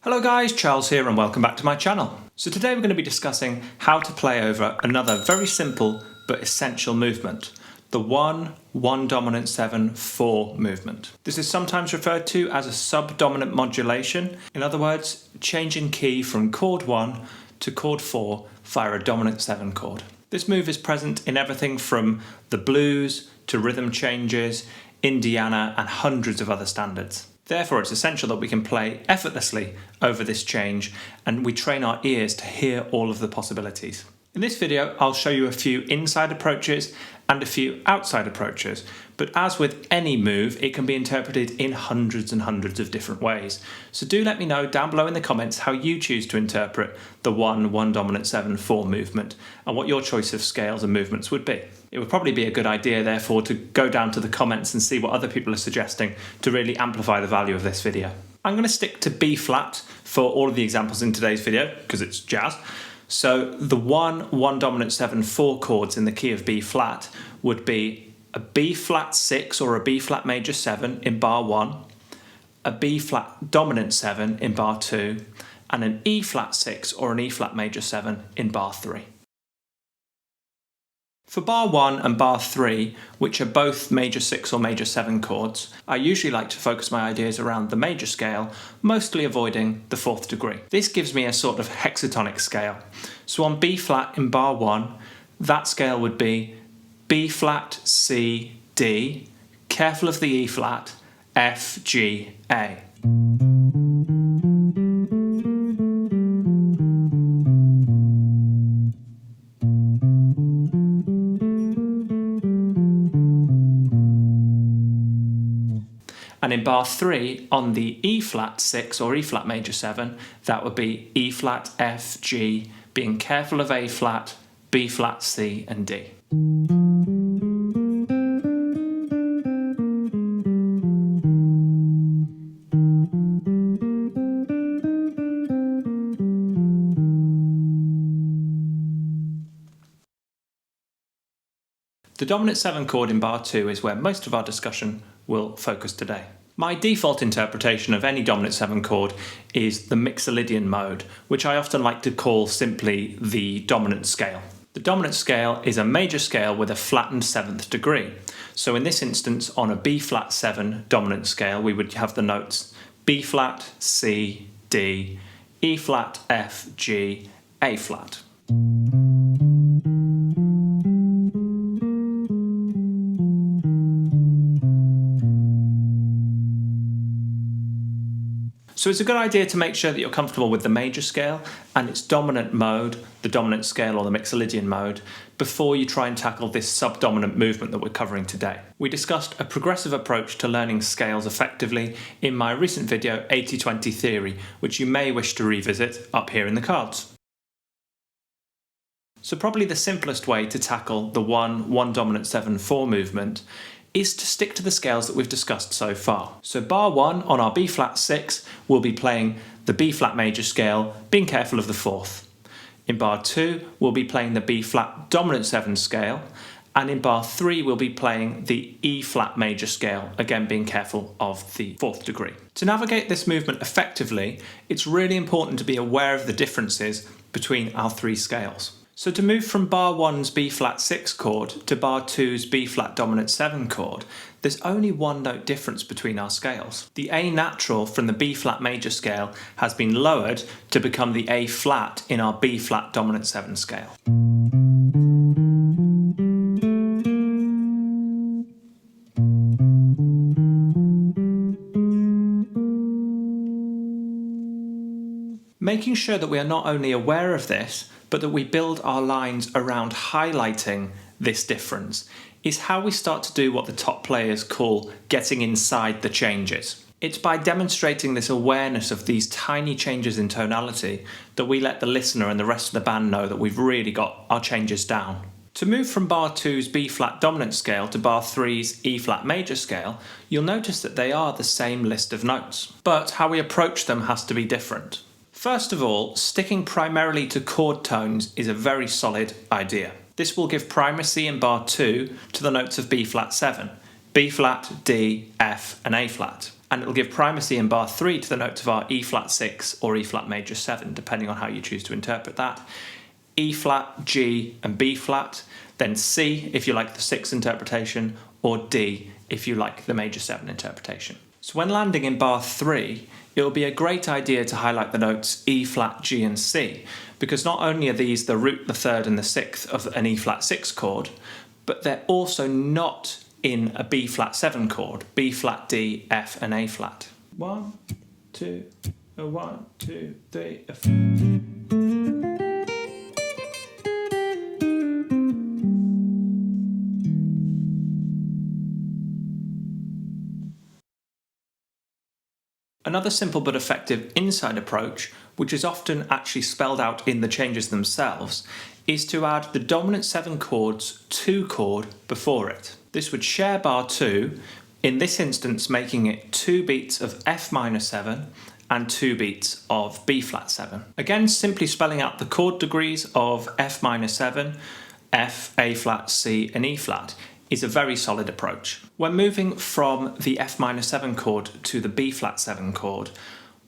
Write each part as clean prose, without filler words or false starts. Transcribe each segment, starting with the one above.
Hello guys, Charles here and welcome back to my channel. So today we're going to be discussing how to play over another very simple but essential movement, the 1 dominant 7 4 movement. This is sometimes referred to as a subdominant modulation. In other words, changing key from chord 1 to chord 4 via a dominant 7 chord. This move is present in everything from the blues to rhythm changes, Indiana and hundreds of other standards. Therefore, it's essential that we can play effortlessly over this change and we train our ears to hear all of the possibilities. In this video, I'll show you a few inside approaches and a few outside approaches, but as with any move, it can be interpreted in hundreds and hundreds of different ways. So do let me know down below in the comments how you choose to interpret the 1 dominant 7 4 movement and what your choice of scales and movements would be. It would probably be a good idea, therefore, to go down to the comments and see what other people are suggesting to really amplify the value of this video. I'm going to stick to B flat for all of the examples in today's video because it's jazz. So the 1 dominant 7 4 chords in the key of B flat would be a B flat 6 or a B flat major 7 in bar 1, a B flat dominant 7 in bar 2, and an E flat 6 or an E flat major 7 in bar 3. For bar 1 and bar 3, which are both major 6 or major 7 chords, I usually like to focus my ideas around the major scale, mostly avoiding the 4th degree. This gives me a sort of hexatonic scale. So on B flat in bar 1, that scale would be B flat, C, D, careful of the E flat, F, G, A. And in bar 3, on the E flat 6 or E flat major 7, that would be E flat, F, G, being careful of A flat, B flat, C and D. The dominant 7 chord in bar 2 is where most of our discussion will focus today. My default interpretation of any dominant 7 chord is the Mixolydian mode, which I often like to call simply the dominant scale. The dominant scale is a major scale with a flattened 7th degree. So in this instance, on a B flat 7 dominant scale, we would have the notes B flat, C, D, E flat, F, G, A flat. So it's a good idea to make sure that you're comfortable with the major scale and its dominant mode, the dominant scale or the Mixolydian mode, before you try and tackle this subdominant movement that we're covering today. We discussed a progressive approach to learning scales effectively in my recent video 80-20 theory, which you may wish to revisit up here in the cards. So probably the simplest way to tackle the 1 dominant 7 4 movement is to stick to the scales that we've discussed so far. So bar 1 on our B flat 6, we'll be playing the B flat major scale, being careful of the 4th. In bar 2, we'll be playing the B flat dominant 7 scale, and in bar 3, we'll be playing the E flat major scale, again being careful of the 4th degree. To navigate this movement effectively, it's really important to be aware of the differences between our 3 scales. So to move from bar 1's B flat 6 chord to bar 2's B flat dominant 7 chord, there's only one note difference between our scales. The A natural from the B flat major scale has been lowered to become the A flat in our B flat dominant 7 scale. Making sure that we are not only aware of this, but that we build our lines around highlighting this difference is how we start to do what the top players call getting inside the changes. It's by demonstrating this awareness of these tiny changes in tonality that we let the listener and the rest of the band know that we've really got our changes down. To move from bar 2's B flat dominant scale to bar 3's E flat major scale, you'll notice that they are the same list of notes, but how we approach them has to be different. First of all, sticking primarily to chord tones is a very solid idea. This will give primacy in bar 2 to the notes of B flat 7, B flat, D, F and A flat. and it'll give primacy in bar 3 to the notes of our E flat 6 or E flat major 7, depending on how you choose to interpret that. E flat, G and B flat, then C if you like the 6 interpretation, or D if you like the major 7 interpretation. So when landing in bar 3, it will be a great idea to highlight the notes E flat, G and C, because not only are these the root, the third and the sixth of an E flat 6 chord, but they're also not in a B flat 7 chord, B flat, D, F and A flat. 1, 2, 1, 2, 3, 4. Another simple but effective inside approach, which is often actually spelled out in the changes themselves, is to add the dominant 7 chord's 2 chord before it. This would share bar 2, in this instance making it 2 beats of F minor 7 and 2 beats of B flat 7. Again, simply spelling out the chord degrees of F minor 7, F, A flat, C and E flat is a very solid approach. When moving from the F minor 7 chord to the B flat 7 chord,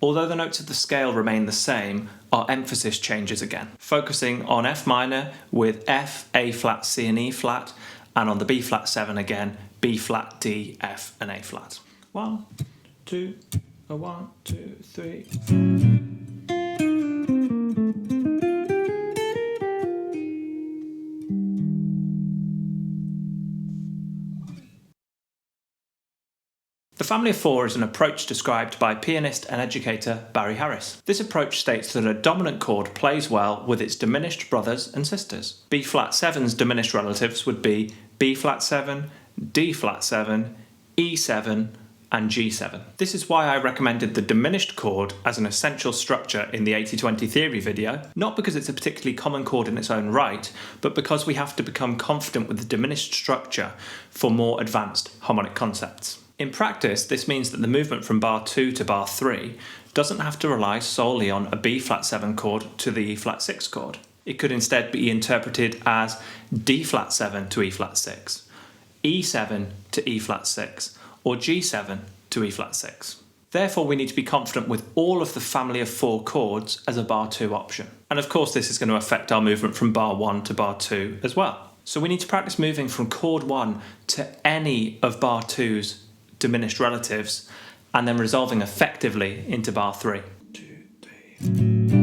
although the notes of the scale remain the same, our emphasis changes again, focusing on F minor with F, A flat, C and E flat, and on the B flat 7 again, B flat, D, F and A flat. 1, 2, 1, 2, 3. The family of 4 is an approach described by pianist and educator Barry Harris. This approach states that a dominant chord plays well with its diminished brothers and sisters. B flat 7's diminished relatives would be B flat 7, D flat 7, E7 and G7. This is why I recommended the diminished chord as an essential structure in the 80-20 theory video, not because it's a particularly common chord in its own right, but because we have to become confident with the diminished structure for more advanced harmonic concepts. In practice, this means that the movement from bar 2 to bar 3 doesn't have to rely solely on a B flat 7 chord to the E flat 6 chord. It could instead be interpreted as D flat 7 to E flat 6, E7 to E flat 6, or G7 to E flat 6. Therefore, we need to be confident with all of the family of 4 chords as a bar 2 option. And of course, this is going to affect our movement from bar 1 to bar 2 as well. So we need to practice moving from chord 1 to any of bar 2's diminished relatives, and then resolving effectively into bar 3. 2, 3.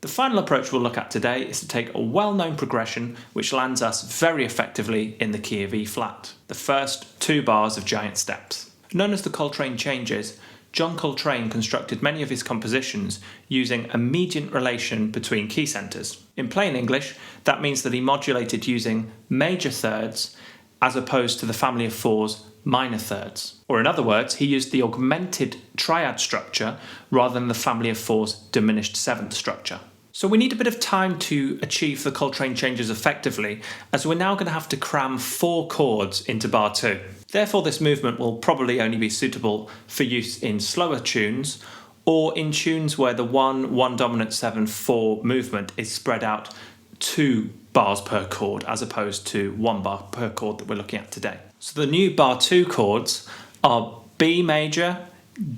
The final approach we'll look at today is to take a well-known progression which lands us very effectively in the key of E flat, the first 2 bars of giant steps. Known as the Coltrane changes, John Coltrane constructed many of his compositions using a mediant relation between key centres. In plain English, that means that he modulated using major thirds as opposed to the family of 4's minor thirds. Or in other words, he used the augmented triad structure rather than the family of 4's diminished 7th structure. So we need a bit of time to achieve the Coltrane changes effectively, as we're now going to have to cram 4 chords into bar 2. Therefore, this movement will probably only be suitable for use in slower tunes, or in tunes where the 1 dominant 7 4 movement is spread out 2 bars per chord as opposed to 1 bar per chord that we're looking at today. So the new bar 2 chords are B major,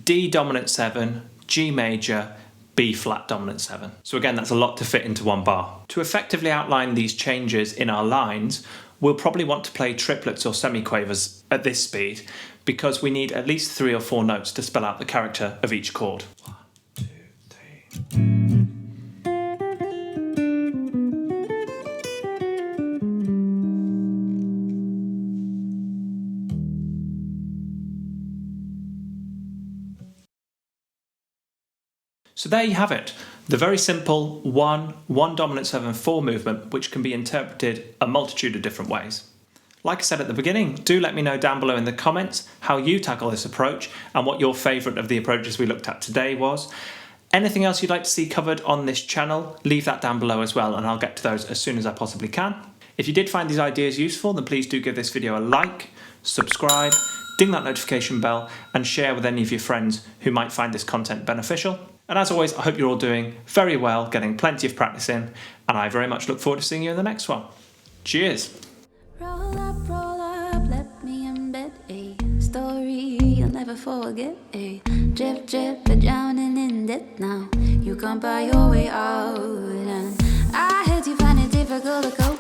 D dominant 7, G major, B flat dominant 7. So again, that's a lot to fit into 1 bar. To effectively outline these changes in our lines, we'll probably want to play triplets or semiquavers at this speed, because we need at least 3 or 4 notes to spell out the character of each chord. 1, 2, 3. So there you have it, the very simple 1 dominant 7 4 movement, which can be interpreted a multitude of different ways. Like I said at the beginning, do let me know down below in the comments how you tackle this approach and what your favourite of the approaches we looked at today was. Anything else you'd like to see covered on this channel, leave that down below as well, and I'll get to those as soon as I possibly can. If you did find these ideas useful, then please do give this video a like, subscribe, ding that notification bell, and share with any of your friends who might find this content beneficial. And as always, I hope you're all doing very well, getting plenty of practice in, and I very much look forward to seeing you in the next one. Cheers! Roll up, let me embed a story you'll never forget. A drip, drip, but drowning in debt now. You can't buy your way out, and I heard you find it difficult to cope.